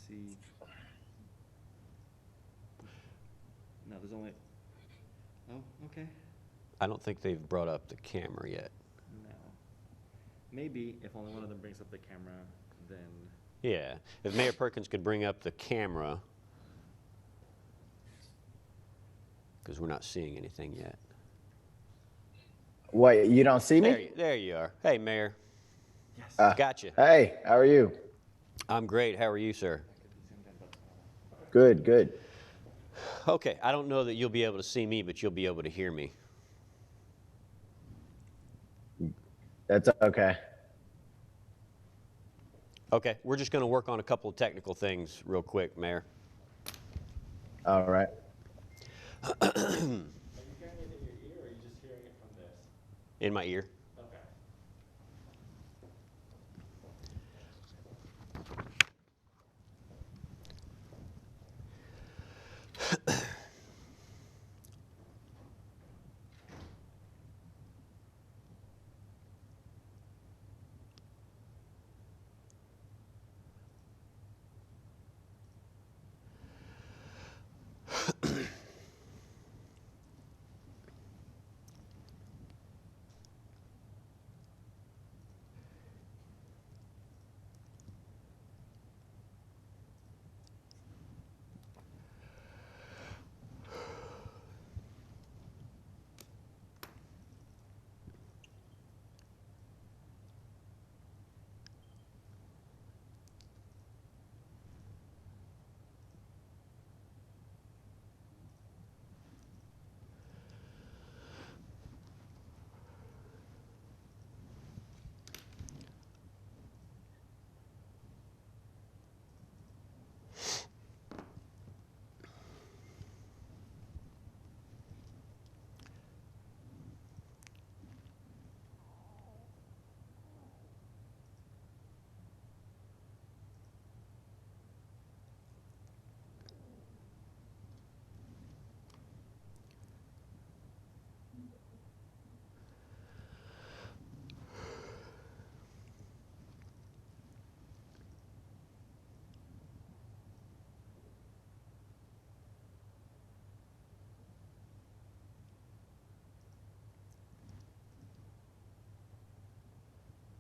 see. No, there's only. Oh, okay. I don't think they've brought up the camera yet. No. Maybe if only one of them brings up the camera, then. Yeah, if Mayor Perkins could bring up the camera, because we're not seeing anything yet. Wait, you don't see me? There you are. Hey, Mayor. Yes. Gotcha. Hey, how are you? I'm great. How are you, sir? Good, good. Okay, I don't know that you'll be able to see me, but you'll be able to hear me. That's okay. Okay, we're just going to work on a couple of technical things real quick, Mayor. All right. Are you hearing it in your ear, or are you just hearing it from this? In my ear. Okay.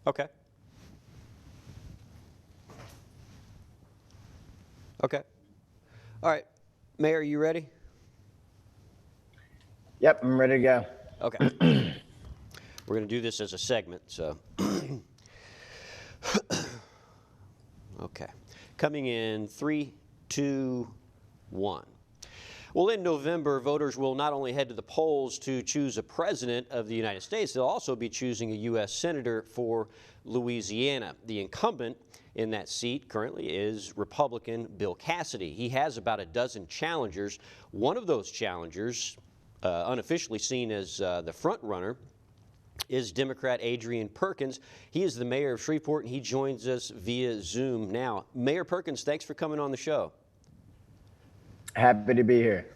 Okay. Okay. All right. Mayor, you ready? Yep, I'm ready to go. Okay. We're going to do this as a segment, so. Okay. Coming in 3, 2, 1. Well, in November, voters will not only head to the polls to choose a president of the United States, they'll also be choosing a U.S. senator for Louisiana. The incumbent in that seat currently is Republican Bill Cassidy. He has about a dozen challengers. One of those challengers, unofficially seen as the front runner, is Democrat Adrian Perkins. He is the mayor of Shreveport, and he joins us via Zoom now. Mayor Perkins, thanks for coming on the show. Happy to be here.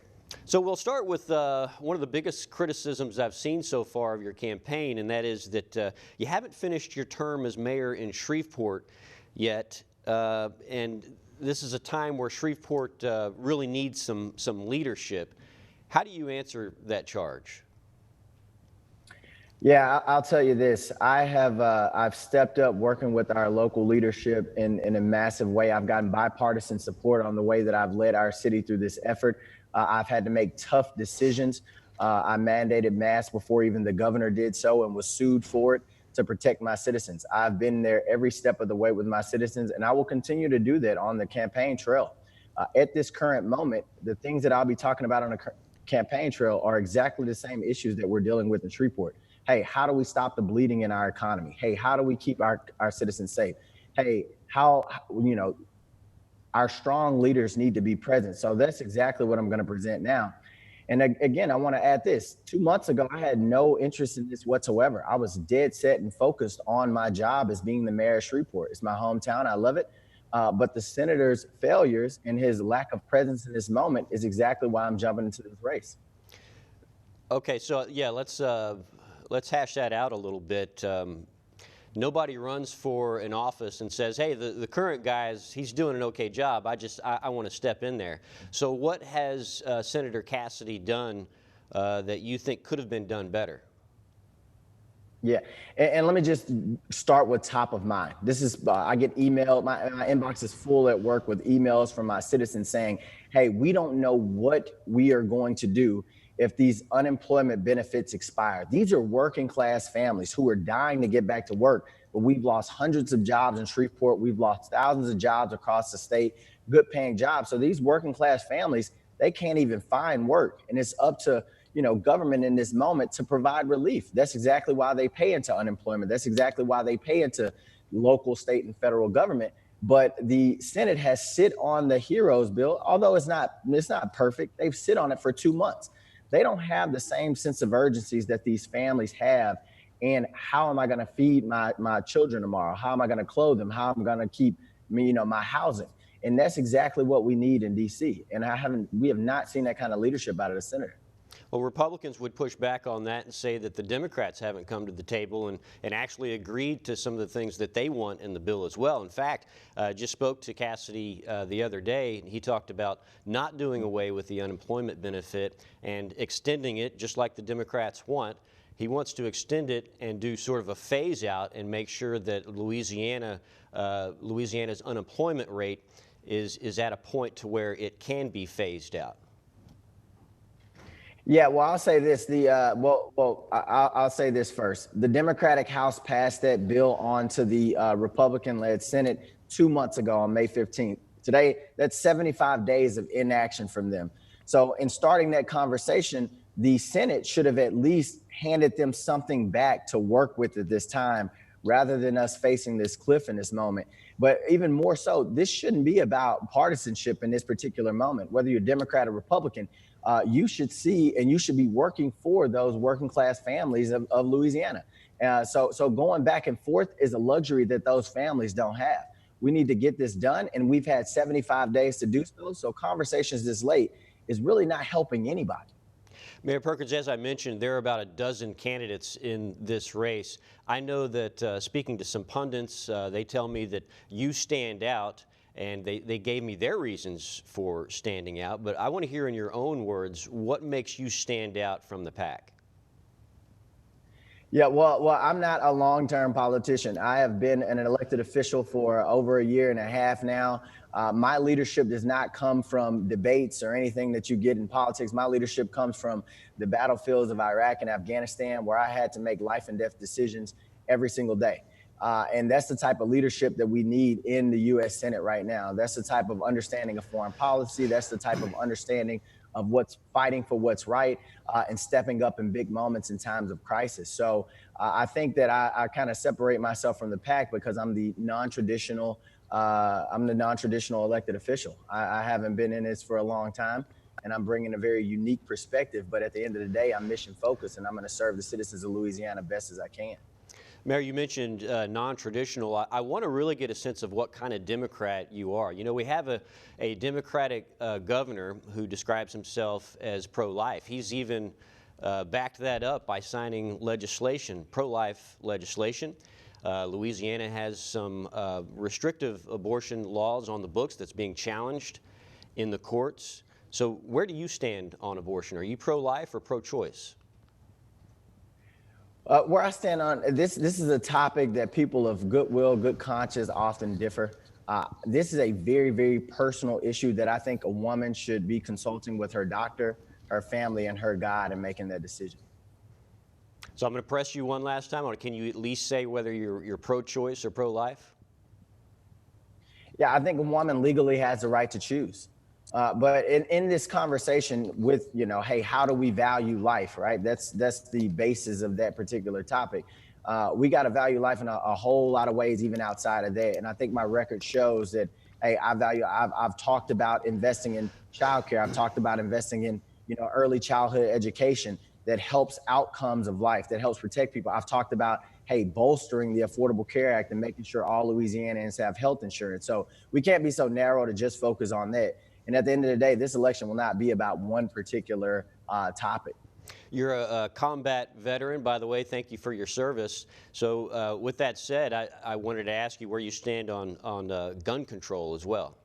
So we'll start with one of the biggest criticisms I've seen so far of your campaign, and that is that you haven't finished your term as mayor in Shreveport yet, and this is a time where Shreveport really needs some leadership. How do you answer that charge? Yeah, I'll tell you this. I've stepped up working with our local leadership in a massive way. I've gotten bipartisan support on the way that I've led our city through this effort. I've had to make tough decisions. I mandated masks before even the governor did so and was sued for it to protect my citizens. I've been there every step of the way with my citizens, and I will continue to do that on the campaign trail. At this current moment, the things that I'll be talking about on the campaign trail are exactly the same issues that we're dealing with in Shreveport. Hey, how do we stop the bleeding in our economy? Hey, how do we keep our citizens safe? Hey, our strong leaders need to be present. So that's exactly what I'm going to present now. And again, I want to add this. 2 months ago, I had no interest in this whatsoever. I was dead set and focused on my job as being the mayor of Shreveport. It's my hometown. I love it. But the senator's failures and his lack of presence in this moment is exactly why I'm jumping into this race. Okay, so yeah, let's hash that out a little bit. nobody runs for an office and says, hey, the current guy, he's doing an okay job. I want to step in there. So what has Senator Cassidy done that you think could have been done better? Yeah, and let me just start with top of mind. This is, I get email, my inbox is full at work with emails from my citizens saying, hey, we don't know what we are going to do if these unemployment benefits expire. These are working class families who are dying to get back to work, but we've lost hundreds of jobs in Shreveport. We've lost thousands of jobs across the state, good paying jobs. So these working class families, they can't even find work. And it's up to government in this moment to provide relief. That's exactly why they pay into unemployment. That's exactly why they pay into local, state, and federal government. But the Senate has sit on the HEROES bill, although it's not perfect. They've sit on it for 2 months. They don't have the same sense of urgencies that these families have. And how am I going to feed my children tomorrow? How am I going to clothe them? How am I going to keep my housing? And that's exactly what we need in D.C. And we have not seen that kind of leadership out of the senator. Well, Republicans would push back on that and say that the Democrats haven't come to the table and actually agreed to some of the things that they want in the bill as well. In fact, just spoke to Cassidy the other day, and he talked about not doing away with the unemployment benefit and extending it just like the Democrats want. He wants to extend it and do sort of a phase out and make sure that Louisiana's unemployment rate is at a point to where it can be phased out. Yeah, well, I'll say this. I'll say this first. The Democratic House passed that bill on to the Republican-led Senate 2 months ago on May 15th. Today, that's 75 days of inaction from them. So in starting that conversation, the Senate should have at least handed them something back to work with at this time, rather than us facing this cliff in this moment. But even more so, this shouldn't be about partisanship in this particular moment, whether you're Democrat or Republican. You should see and you should be working for those working class families of Louisiana. So going back and forth is a luxury that those families don't have. We need to get this done, and we've had 75 days to do so. So conversations this late is really not helping anybody. Mayor Perkins, as I mentioned, there are about a dozen candidates in this race. I know that speaking to some pundits, they tell me that you stand out, and they gave me their reasons for standing out. But I want to hear in your own words, what makes you stand out from the pack? Yeah, well, I'm not a long-term politician. I have been an elected official for over a year and a half now. My leadership does not come from debates or anything that you get in politics. My leadership comes from the battlefields of Iraq and Afghanistan, where I had to make life and death decisions every single day. And that's the type of leadership that we need in the U.S. Senate right now. That's the type of understanding of foreign policy. That's the type of understanding of what's fighting for what's right and stepping up in big moments in times of crisis. So I think that I kind of separate myself from the pack because I'm the non-traditional elected official. I haven't been in this for a long time, and I'm bringing a very unique perspective. But at the end of the day, I'm mission focused, and I'm going to serve the citizens of Louisiana best as I can. Mayor, you mentioned non-traditional. I want to really get a sense of what kind of Democrat you are. You know, we have a Democratic governor who describes himself as pro-life. He's even backed that up by signing legislation, pro-life legislation. Louisiana has some restrictive abortion laws on the books that's being challenged in the courts. So where do you stand on abortion? Are you pro-life or pro-choice? Where I stand on this is a topic that people of goodwill, good conscience often differ. This is a very, very personal issue that I think a woman should be consulting with her doctor, her family, and her God in making that decision. So I'm going to press you one last time. Can you at least say whether you're pro-choice or pro-life? Yeah, I think a woman legally has the right to choose. But in this conversation with, hey, how do we value life, right? That's the basis of that particular topic. We got to value life in a whole lot of ways, even outside of that. And I think my record shows that, hey, I've talked about investing in childcare. I've talked about investing in, early childhood education that helps outcomes of life, that helps protect people. I've talked about, hey, bolstering the Affordable Care Act and making sure all Louisianans have health insurance. So we can't be so narrow to just focus on that. And at the end of the day, this election will not be about one particular topic. You're a combat veteran, by the way. Thank you for your service. So with that said, I wanted to ask you where you stand on gun control as well.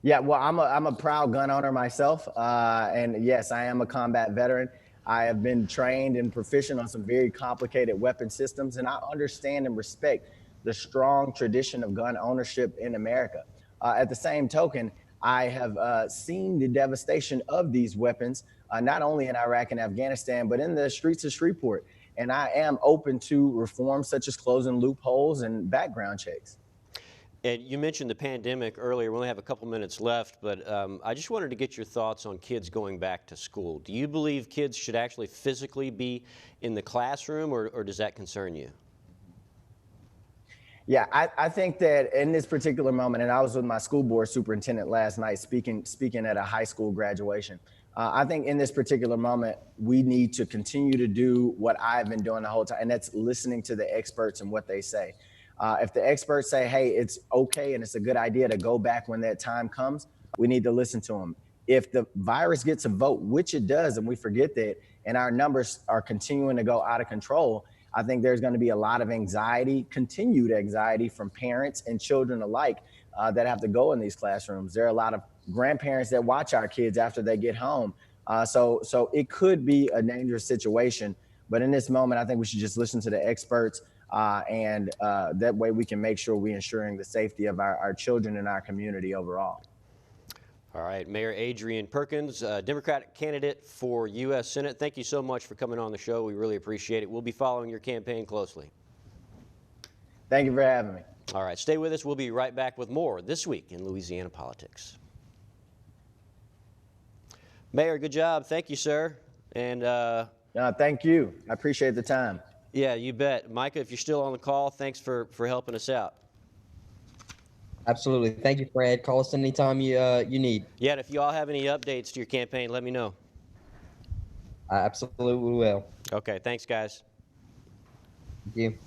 Yeah, well, I'm a proud gun owner myself, and yes, I am a combat veteran. I have been trained and proficient on some very complicated weapon systems, and I understand and respect the strong tradition of gun ownership in America. At the same token, I have seen the devastation of these weapons, not only in Iraq and Afghanistan, but in the streets of Shreveport. And I am open to reforms such as closing loopholes and background checks. And you mentioned the pandemic earlier. We only have a couple minutes left, but I just wanted to get your thoughts on kids going back to school. Do you believe kids should actually physically be in the classroom, or does that concern you? Yeah, I think that in this particular moment, and I was with my school board superintendent last night speaking at a high school graduation. I think in this particular moment, we need to continue to do what I've been doing the whole time, and that's listening to the experts and what they say. If the experts say, hey, it's okay and it's a good idea to go back when that time comes, we need to listen to them. If the virus gets a vote, which it does, and we forget that, and our numbers are continuing to go out of control, I think there's going to be a lot of anxiety, continued anxiety from parents and children alike that have to go in these classrooms. There are a lot of grandparents that watch our kids after they get home. So it could be a dangerous situation. But in this moment, I think we should just listen to the experts. And that way we can make sure we're ensuring the safety of our children and our community overall. All right, Mayor Adrian Perkins, Democratic candidate for U.S. Senate. Thank you so much for coming on the show. We really appreciate it. We'll be following your campaign closely. Thank you for having me. All right, stay with us. We'll be right back with more This Week in Louisiana Politics. Mayor, good job. Thank you, sir. And thank you. I appreciate the time. Yeah, you bet. Micah, if you're still on the call, thanks for helping us out. Absolutely. Thank you, Fred. Call us anytime you need. Yeah, and if you all have any updates to your campaign, let me know. I absolutely will. Okay, thanks, guys. Thank you.